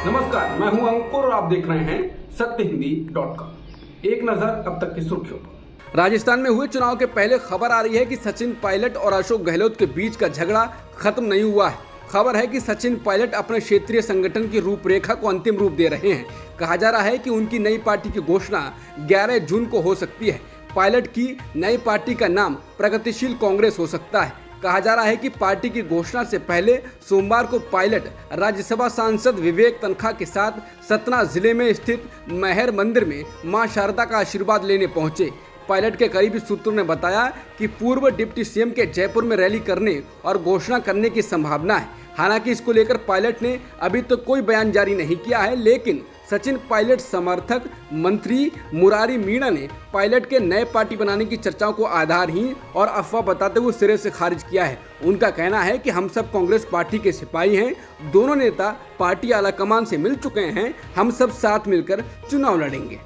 नमस्कार, मैं हूं अंकुर और आप देख रहे हैं सत्यहिंदी.com। एक नजर अब तक की सुर्खियों पर। राजस्थान में हुए चुनाव के पहले खबर आ रही है कि सचिन पायलट और अशोक गहलोत के बीच का झगड़ा खत्म नहीं हुआ है। खबर है कि सचिन पायलट अपने क्षेत्रीय संगठन की रूपरेखा को अंतिम रूप दे रहे हैं। कहा जा रहा है कि उनकी नई पार्टी की घोषणा 11 जून को हो सकती है। पायलट की नई पार्टी का नाम प्रगतिशील कांग्रेस हो सकता है। कहा जा रहा है कि पार्टी की घोषणा से पहले सोमवार को पायलट राज्यसभा सांसद विवेक तनखा के साथ सतना जिले में स्थित महर मंदिर में मां शारदा का आशीर्वाद लेने पहुंचे। पायलट के करीबी सूत्रों ने बताया कि पूर्व डिप्टी सीएम के जयपुर में रैली करने और घोषणा करने की संभावना है। हालांकि इसको लेकर पायलट ने अभी तक तो कोई बयान जारी नहीं किया है, लेकिन सचिन पायलट समर्थक मंत्री मुरारी मीणा ने पायलट के नए पार्टी बनाने की चर्चाओं को आधारहीन और अफवाह बताते हुए सिरे से खारिज किया है। उनका कहना है कि हम सब कांग्रेस पार्टी के सिपाही हैं, दोनों नेता पार्टी आलाकमान से मिल चुके हैं, हम सब साथ मिलकर चुनाव लड़ेंगे।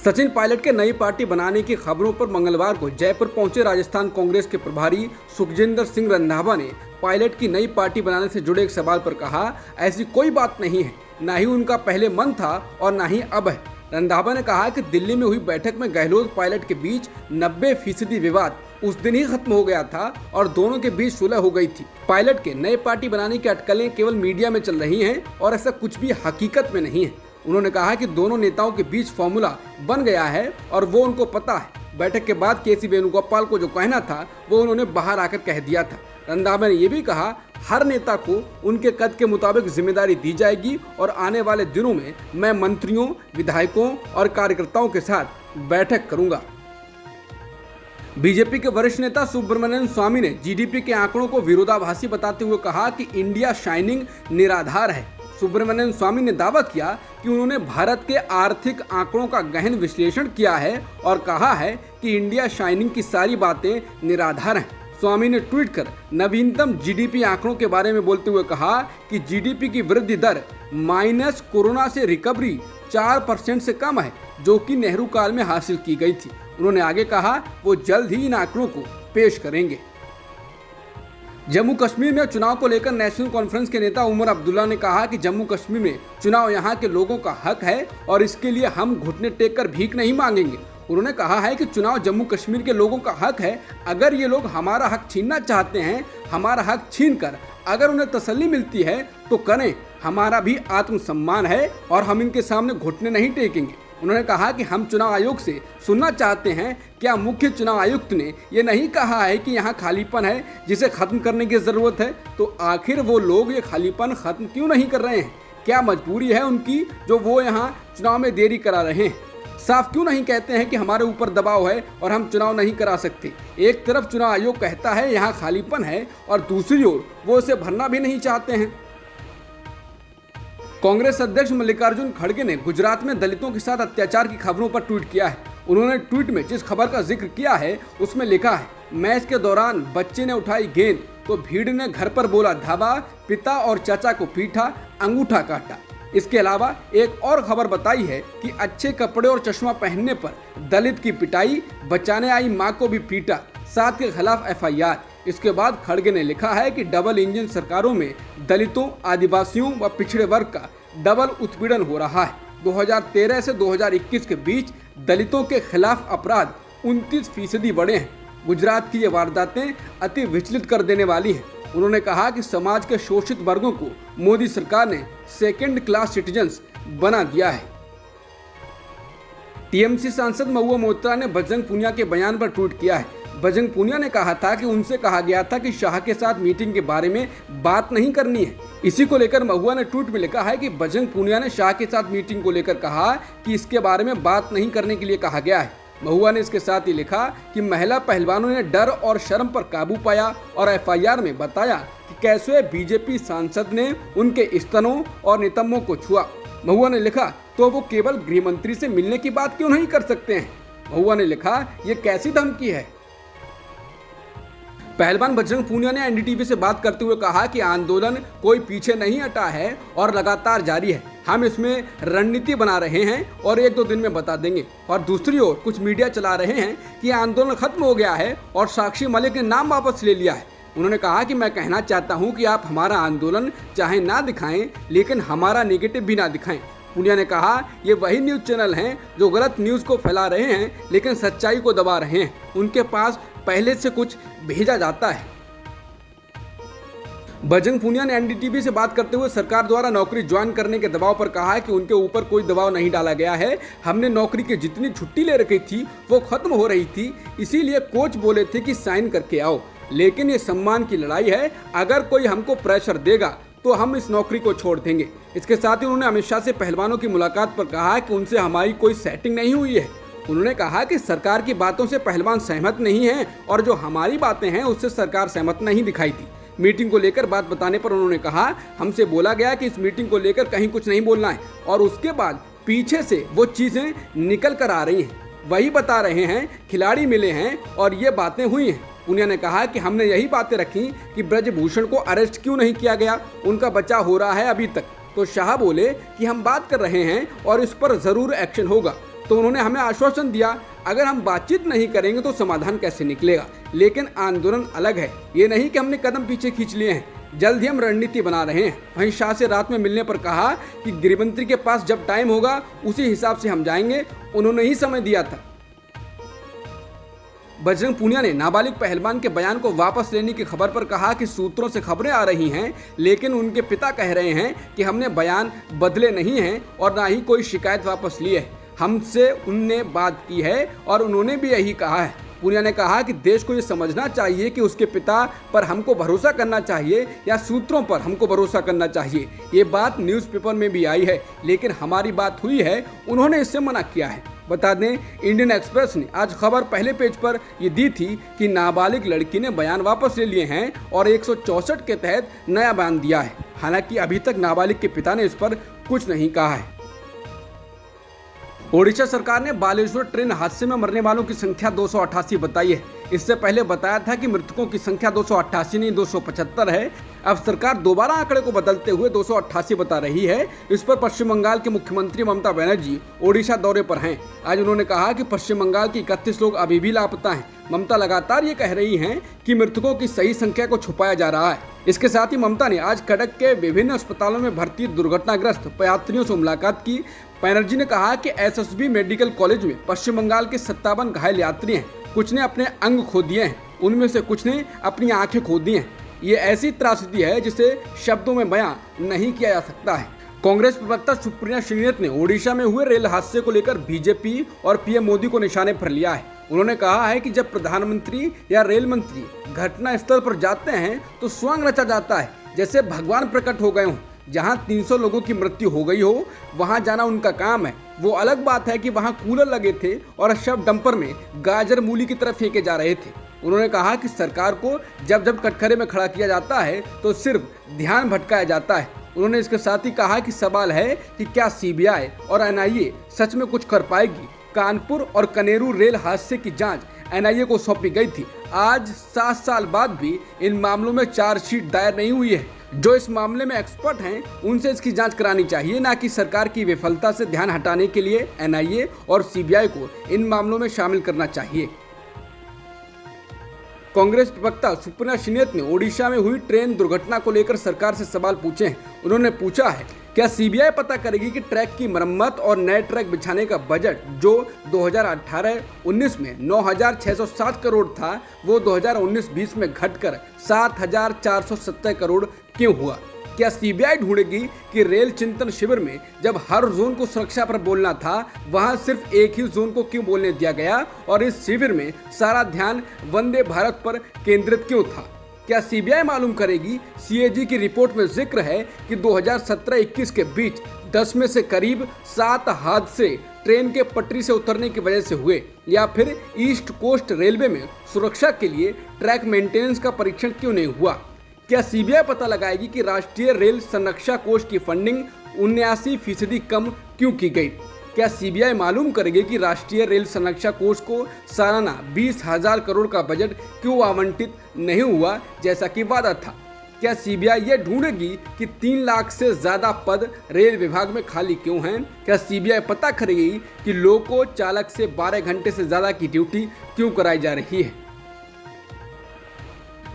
सचिन पायलट के नई पार्टी बनाने की खबरों पर मंगलवार को जयपुर पहुंचे राजस्थान कांग्रेस के प्रभारी सुखजिंदर सिंह रंधावा ने पायलट की नई पार्टी बनाने से जुड़े एक सवाल पर कहा, ऐसी कोई बात नहीं है, ना ही उनका पहले मन था और ना ही अब है। रंधावा ने कहा कि दिल्ली में हुई बैठक में गहलोत पायलट के बीच 90% विवाद उस दिन ही खत्म हो गया था और दोनों के बीच सुलह हो गई थी। पायलट के नए पार्टी बनाने की अटकलें केवल मीडिया में चल रही हैं और ऐसा कुछ भी हकीकत में नहीं है। उन्होंने कहा कि दोनों नेताओं के बीच फॉर्मूला बन गया है और वो उनको पता है। बैठक के बाद केसी वेणुगोपाल को जो कहना था वो उन्होंने बाहर आकर कह दिया था। रंधावा ने यह भी कहा, हर नेता को उनके कद के मुताबिक जिम्मेदारी दी जाएगी और आने वाले दिनों में मैं मंत्रियों, विधायकों और कार्यकर्ताओं के साथ बैठक करूंगा। बीजेपी के वरिष्ठ नेता सुब्रमण्यम स्वामी ने जीडीपी के आंकड़ों को विरोधाभासी बताते हुए कहा कि इंडिया शाइनिंग निराधार है। सुब्रमण्यम स्वामी ने दावा किया कि उन्होंने भारत के आर्थिक आंकड़ों का गहन विश्लेषण किया है और कहा है कि इंडिया शाइनिंग की सारी बातें निराधार हैं। स्वामी ने ट्वीट कर नवीनतम जीडीपी आंकड़ों के बारे में बोलते हुए कहा कि जीडीपी की वृद्धि दर माइनस कोरोना से रिकवरी 4% से कम है, जो कि नेहरू काल में हासिल की गई थी। उन्होंने आगे कहा वो जल्द ही इन आंकड़ों को पेश करेंगे। जम्मू कश्मीर में चुनाव को लेकर नेशनल कॉन्फ्रेंस के नेता उमर अब्दुल्ला ने कहा कि जम्मू कश्मीर में चुनाव यहाँ के लोगों का हक है और इसके लिए हम घुटने टेक कर भीख नहीं मांगेंगे। उन्होंने कहा है कि चुनाव जम्मू कश्मीर के लोगों का हक है। अगर ये लोग हमारा हक छीनना चाहते हैं, हमारा हक छीन कर अगर उन्हें तसल्ली मिलती है तो करें, हमारा भी आत्मसम्मान है और हम इनके सामने घुटने नहीं टेकेंगे। उन्होंने कहा कि हम चुनाव आयोग से सुनना चाहते हैं, क्या मुख्य चुनाव आयुक्त ने ये नहीं कहा है कि यहाँ खालीपन है जिसे खत्म करने की जरूरत है? तो आखिर वो लोग ये खालीपन खत्म क्यों नहीं कर रहे हैं? क्या मजबूरी है उनकी जो वो यहाँ चुनाव में देरी करा रहे हैं? साफ क्यों नहीं कहते हैं कि हमारे ऊपर दबाव है और हम चुनाव नहीं करा सकते? एक तरफ चुनाव आयोग कहता है यहाँ खालीपन है और दूसरी ओर वो इसे भरना भी नहीं चाहते हैं। कांग्रेस अध्यक्ष मल्लिकार्जुन खड़गे ने गुजरात में दलितों के साथ अत्याचार की खबरों पर ट्वीट किया है। उन्होंने ट्वीट में जिस खबर का जिक्र किया है उसमें लिखा है, मैच के दौरान बच्चे ने उठाई गेंद तो भीड़ ने घर पर बोला धावा, पिता और चाचा को पीटा, अंगूठा काटा। इसके अलावा एक और खबर बताई है कि अच्छे कपड़े और चश्मा पहनने पर दलित की पिटाई, बचाने आई मां को भी पीटा, 7 के खिलाफ FIR। इसके बाद खड़गे ने लिखा है कि डबल इंजन सरकारों में दलितों, आदिवासियों व पिछड़े वर्ग का डबल उत्पीड़न हो रहा है। 2013 से 2021 के बीच दलितों के खिलाफ अपराध 29% बढ़े हैं। गुजरात की ये वारदातें अति विचलित कर देने वाली हैं। उन्होंने कहा कि समाज के शोषित वर्गों को मोदी सरकार ने सेकंड क्लास सिटीजन्स बना दिया है। टीएमसी सांसद महुआ मोइत्रा ने बजरंग पूनिया के बयान पर ट्वीट किया है। बजरंग पूनिया ने कहा था कि उनसे कहा गया था कि शाह के साथ मीटिंग के बारे में बात नहीं करनी है। इसी को लेकर महुआ ने ट्वीट में लिखा है कि बजरंग पूनिया ने शाह के साथ मीटिंग को लेकर कहा कि इसके बारे में बात नहीं करने के लिए कहा गया है। महुआ ने इसके साथ ही लिखा कि महिला पहलवानों ने डर और शर्म पर काबू पाया और FIR में बताया कि कैसे बीजेपी सांसद ने उनके स्तनों और नितंबों को छुआ। महुआ ने लिखा, तो वो केवल गृह मंत्री से मिलने की बात क्यों नहीं कर सकते हैं? महुआ ने लिखा, ये कैसी धमकी है? पहलवान बजरंग पूनिया ने NDTV से बात करते हुए कहा कि आंदोलन कोई पीछे नहीं हटा है और लगातार जारी है। हम इसमें रणनीति बना रहे हैं और 1-2 दिन में बता देंगे। और दूसरी ओर कुछ मीडिया चला रहे हैं कि आंदोलन खत्म हो गया है और साक्षी मलिक ने नाम वापस ले लिया है। उन्होंने कहा कि मैं कहना चाहता हूं कि आप हमारा आंदोलन चाहे ना दिखाएं, लेकिन हमारा नेगेटिव भी ना दिखाएं। पुनिया ने कहा ये वही न्यूज़ चैनल हैं जो गलत न्यूज़ को फैला रहे हैं लेकिन सच्चाई को दबा रहे हैं। उनके पास पहले से कुछ भेजा जाता है। बजरंग पूनिया ने एनडीटीवी से बात करते हुए सरकार द्वारा नौकरी ज्वाइन करने के दबाव पर कहा है कि उनके ऊपर कोई दबाव नहीं डाला गया है। हमने नौकरी की जितनी छुट्टी ले रखी थी वो खत्म हो रही थी, इसीलिए कोच बोले थे कि साइन करके आओ। लेकिन ये सम्मान की लड़ाई है, अगर कोई हमको प्रेशर देगा तो हम इस नौकरी को छोड़ देंगे। इसके साथ ही उन्होंने अमित शाह से पहलवानों की मुलाकात पर कहा कि उनसे हमारी कोई सेटिंग नहीं हुई है। उन्होंने कहा कि सरकार की बातों से पहलवान सहमत नहीं है और जो हमारी बातें हैं उससे सरकार सहमत नहीं दिखाई थी। मीटिंग को लेकर बात बताने पर उन्होंने कहा हमसे बोला गया कि इस मीटिंग को लेकर कहीं कुछ नहीं बोलना है और उसके बाद पीछे से वो चीज़ें निकल कर आ रही हैं, वही बता रहे हैं, खिलाड़ी मिले हैं और ये बातें हुई हैं। पूनिया ने कहा कि हमने यही बातें रखी कि ब्रजभूषण को अरेस्ट क्यों नहीं किया गया, उनका बचाव हो रहा है अभी तक। तो शाह बोले कि हम बात कर रहे हैं और इस पर ज़रूर एक्शन होगा। तो उन्होंने हमें आश्वासन दिया अगर हम बातचीत नहीं करेंगे तो समाधान कैसे निकलेगा, लेकिन आंदोलन अलग है, ये नहीं कि हमने कदम पीछे खींच लिए हैं। जल्द ही हम रणनीति बना रहे हैं। वहीं शाह से रात में मिलने पर कहा कि गृहमंत्री के पास जब टाइम होगा उसी हिसाब से हम जाएंगे, उन्होंने ही समय दिया था। बजरंग पूनिया ने नाबालिग पहलवान के बयान को वापस लेने की खबर पर कहा कि सूत्रों से खबरें आ रही हैं, लेकिन उनके पिता कह रहे हैं कि हमने बयान बदले नहीं हैं और ना ही कोई शिकायत वापस ली है। हमसे उनने बात की है और उन्होंने भी यही कहा है। पूनिया ने कहा कि देश को ये समझना चाहिए कि उसके पिता पर हमको भरोसा करना चाहिए या सूत्रों पर हमको भरोसा करना चाहिए। ये बात न्यूज़पेपर में भी आई है, लेकिन हमारी बात हुई है, उन्होंने इससे मना किया है। बता दें, इंडियन एक्सप्रेस ने आज खबर पहले पेज पर ये दी थी कि नाबालिग लड़की ने बयान वापस ले लिए हैं और 164 के तहत नया बयान दिया है। हालांकि अभी तक नाबालिग के पिता ने इस पर कुछ नहीं कहा है। ओडिशा सरकार ने बालेश्वर ट्रेन हादसे में मरने वालों की संख्या 288 बताई है। इससे पहले बताया था कि मृतकों की संख्या 288 नहीं 275 है। अब सरकार दोबारा आंकड़े को बदलते हुए 288 बता रही है। इस पर पश्चिम बंगाल के मुख्यमंत्री ममता बनर्जी ओडिशा दौरे पर हैं। आज उन्होंने कहा कि पश्चिम बंगाल के 31 लोग अभी भी लापता हैं। ममता लगातार ये कह रही हैं कि मृतकों की सही संख्या को छुपाया जा रहा है। इसके साथ ही ममता ने आज कटक के विभिन्न अस्पतालों में भर्ती दुर्घटनाग्रस्त यात्रियों से मुलाकात की। बनर्जी ने कहा कि एसएसबी मेडिकल कॉलेज में पश्चिम बंगाल के 57 घायल यात्री हैं। कुछ ने अपने अंग खो दिए हैं, उनमें से कुछ ने अपनी आंखें खो दी हैं। ये ऐसी त्रासदी है जिसे शब्दों में बयां नहीं किया जा सकता है। कांग्रेस प्रवक्ता सुप्रिया श्रीनेत ने ओडिशा में हुए रेल हादसे को लेकर बीजेपी और पीएम मोदी को निशाने पर लिया है। उन्होंने कहा है कि जब प्रधानमंत्री या रेल मंत्री घटना स्थल पर जाते हैं तो स्वयं रचा जाता है, जैसे भगवान प्रकट हो गए हों। जहां 300 लोगों की मृत्यु हो गई हो वहां जाना उनका काम है। वो अलग बात है कि वहां कूलर लगे थे और शव डंपर में गाजर मूली की तरफ फेंके जा रहे थे। उन्होंने कहा कि सरकार को जब जब कटघरे में खड़ा किया जाता है तो सिर्फ ध्यान भटकाया जाता है। उन्होंने इसके साथ ही कहा कि सवाल है कि क्या सीबीआई और एनआईए सच में कुछ कर पाएगी। कानपुर और कनेरू रेल हादसे की जांच एनआईए को सौंपी गई थी। आज 7 साल बाद भी इन मामलों में चार्जशीट दायर नहीं हुई है। जो इस मामले में एक्सपर्ट हैं उनसे इसकी जांच करानी चाहिए, ना कि सरकार की विफलता से ध्यान हटाने के लिए एनआईए और सीबीआई को इन मामलों में शामिल करना चाहिए। कांग्रेस प्रवक्ता सुप्रिया श्रीनेत ने ओडिशा में हुई ट्रेन दुर्घटना को लेकर सरकार से सवाल पूछे हैं। उन्होंने पूछा है क्या सीबीआई पता करेगी कि ट्रैक की मरम्मत और नए ट्रैक बिछाने का बजट जो 2018-19 में 9,607 करोड़ था वो 2019-20 में घटकर 7,470 करोड़ क्यों हुआ। क्या सीबीआई ढूंढेगी कि रेल चिंतन शिविर में जब हर जोन को सुरक्षा पर बोलना था वहां सिर्फ एक ही जोन को क्यों बोलने दिया गया और इस शिविर में सारा ध्यान वंदे भारत पर केंद्रित क्यों था। क्या सीबीआई मालूम करेगी सीएजी की रिपोर्ट में जिक्र है कि 2017-21 के बीच 10 में से करीब 7 हादसे ट्रेन के पटरी से उतरने की वजह से हुए, या फिर ईस्ट कोस्ट रेलवे में सुरक्षा के लिए ट्रैक मेंटेनेंस का परीक्षण क्यों नहीं हुआ। क्या सीबीआई पता लगाएगी कि राष्ट्रीय रेल संरक्षा कोष की फंडिंग 79% कम क्यों की गई। क्या सीबीआई मालूम करेगी कि राष्ट्रीय रेल संरक्षा कोष को सालाना 20,000 करोड़ का बजट क्यों आवंटित नहीं हुआ जैसा कि वादा था। क्या सीबीआई ये ढूंढेगी कि 3 लाख से ज़्यादा पद रेल विभाग में खाली क्यों हैं। क्या सीबीआई पता करेगी कि लोको चालक से 12 घंटे से ज़्यादा की ड्यूटी क्यों कराई जा रही है।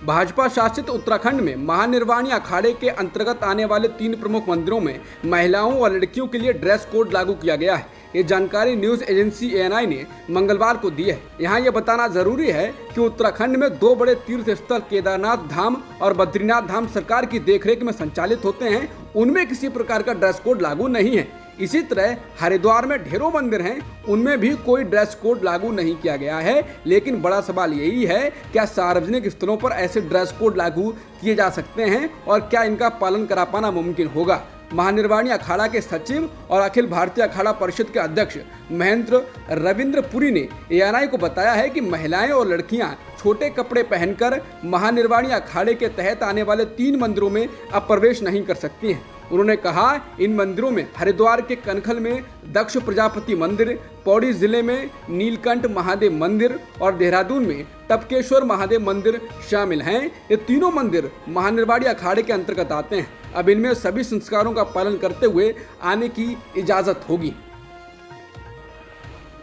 भाजपा शासित उत्तराखंड में महानिर्वाणी अखाड़े के अंतर्गत आने वाले 3 प्रमुख मंदिरों में महिलाओं और लड़कियों के लिए ड्रेस कोड लागू किया गया है। ये जानकारी न्यूज एजेंसी ANI ने मंगलवार को दी है। यहाँ ये बताना जरूरी है कि उत्तराखंड में 2 बड़े तीर्थ स्थल केदारनाथ धाम और बद्रीनाथ धाम सरकार की देखरेख में संचालित होते हैं, उनमें किसी प्रकार का ड्रेस कोड लागू नहीं है। इसी तरह हरिद्वार में ढेरों मंदिर हैं, उनमें भी कोई ड्रेस कोड लागू नहीं किया गया है। लेकिन बड़ा सवाल यही है, क्या सार्वजनिक स्थलों पर ऐसे ड्रेस कोड लागू किए जा सकते हैं और क्या इनका पालन करा पाना मुमकिन होगा? महानिर्वाणी अखाड़ा के सचिव और अखिल भारतीय अखाड़ा परिषद के अध्यक्ष महेंद्र रविंद्र पुरी ने ANI को बताया है कि महिलाएं और लड़कियां छोटे कपड़े पहनकर महानिर्वाणी अखाड़े के तहत आने वाले 3 मंदिरों में अब प्रवेश नहीं कर सकती हैं। उन्होंने कहा, इन मंदिरों में हरिद्वार के कनखल में दक्ष प्रजापति मंदिर, पौड़ी जिले में नीलकंठ महादेव मंदिर और देहरादून में टपकेश्वर महादेव मंदिर शामिल हैं। ये तीनों मंदिर महानिर्वाणी अखाड़े के अंतर्गत आते हैं। अब इनमें सभी संस्कारों का पालन करते हुए आने की इजाजत होगी।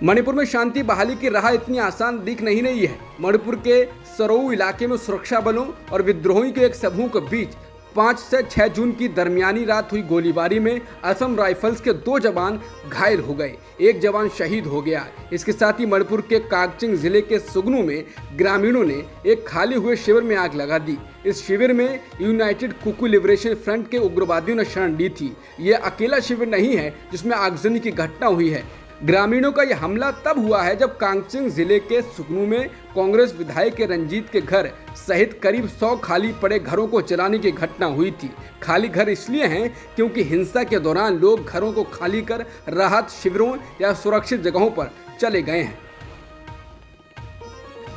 मणिपुर में शांति बहाली की राह इतनी आसान दिख नहीं रही है। मणिपुर के सरोऊ इलाके में सुरक्षा बलों और विद्रोहियों के एक समूह के बीच 5 से 6 जून की दरमियानी रात हुई गोलीबारी में असम राइफल्स के 2 जवान घायल हो गए, 1 जवान शहीद हो गया। इसके साथ ही मणिपुर के कागचिंग जिले के सुगनू में ग्रामीणों ने एक खाली हुए शिविर में आग लगा दी। इस शिविर में यूनाइटेड कुकी लिबरेशन फ्रंट के उग्रवादियों ने शरण ली थी। ये अकेला शिविर नहीं है जिसमें आगजनी की घटना हुई है। ग्रामीणों का यह हमला तब हुआ है जब कांगचिंग जिले के सुकनू में कांग्रेस विधायक के रंजीत के घर सहित करीब 100 खाली पड़े घरों को जलाने की घटना हुई थी। खाली घर इसलिए हैं क्योंकि हिंसा के दौरान लोग घरों को खाली कर राहत शिविरों या सुरक्षित जगहों पर चले गए हैं।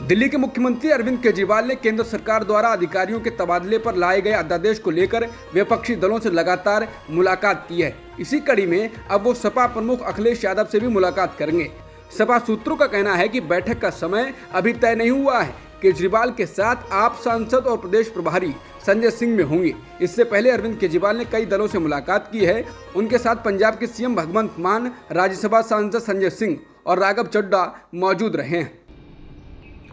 दिल्ली के मुख्यमंत्री अरविंद केजरीवाल ने केंद्र सरकार द्वारा अधिकारियों के तबादले पर लाए गए अध्यादेश को लेकर विपक्षी दलों से लगातार मुलाकात की है। इसी कड़ी में अब वो सपा प्रमुख अखिलेश यादव से भी मुलाकात करेंगे। सपा सूत्रों का कहना है कि बैठक का समय अभी तय नहीं हुआ है। केजरीवाल के साथ आप सांसद और प्रदेश प्रभारी संजय सिंह में होंगे। इससे पहले अरविंद केजरीवाल ने कई दलों से मुलाकात की है। उनके साथ पंजाब के CM भगवंत मान, राज्यसभा सांसद संजय सिंह और राघव चड्ढा मौजूद रहे हैं।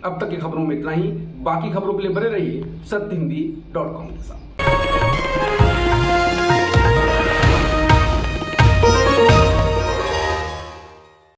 अब तक की खबरों में इतना ही। बाकी खबरों के लिए बने रहिए सत्यहिंदी.com के साथ।